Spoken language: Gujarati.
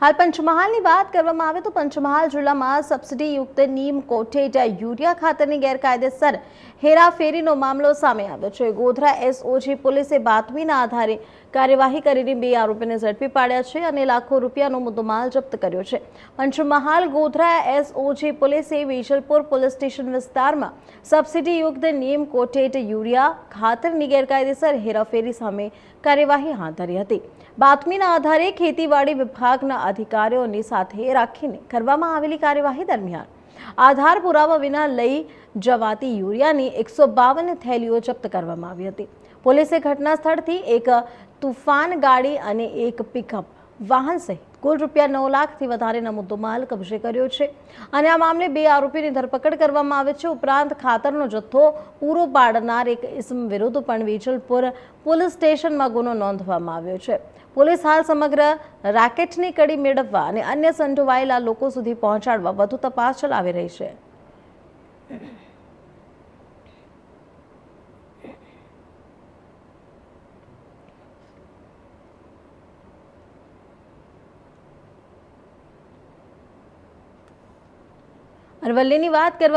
હાલ પંચમહાલની વાત કરવામાં આવે તો પંચમહાલ જિલ્લામાં સબસિડીયુક્ત નીમ કોટેડ યુરિયા ખાતરની ગેરકાયદેસર હેરાફેરીનો મામલો સામે આવ્યો છે। ગોધરા એસઓજી પોલીસે બાતમીના આધારે કાર્યવાહી કરીને 2 આરોપીને ઝડપી પાડ્યા છે અને લાખો રૂપિયાનો મુદ્દામાલ જપ્ત કર્યો છે। પંચમહાલ ગોધરા એસઓજી પોલીસે વેજલપુર પોલીસ સ્ટેશન વિસ્તારમાં સબસિડીયુક્ત નીમ કોટેડ યુરિયા ખાતરની ગેરકાયદેસર હેરાફેરી સામે કાર્યવાહી હાથ ધરી હતી। બાતમીના આધારે ખેતીવાડી વિભાગના અધિકારીઓની સાથે રાખીને કરવામાં આવેલી કાર્યવાહી દરમિયાન આધાર પુરાવા વિના લઈ જવાતી યુરિયાની 152 થેલીઓ જપ્ત કરવામાં આવી હતી। પોલીસે ઘટના સ્થળથી એક તુફાન ગાડી અને એક પિકઅપ વાહન સહિત કુલ રૂપિયા 9 લાખથી વધારેનો મુદ્દામાલ કબજે કર્યો છે અને આ મામલે 2 આરોપીની ધરપકડ કરવામાં આવી છે। ઉપરાંત ખાતરનો જથ્થો પૂરો પાડનાર એક ઇસમ વિરુદ્ધ પણ વેજલપુર પોલીસ સ્ટેશનમાં ગુનો નોંધવામાં આવ્યો છે। પોલીસ હાલ સમગ્ર રેકેટની કડી મેળવવા અને અન્ય સંડોવાયેલા લોકો સુધી પહોંચાડવા વધુ તપાસ ચલાવી રહી છે। અરવલ્લીની વાત કરવા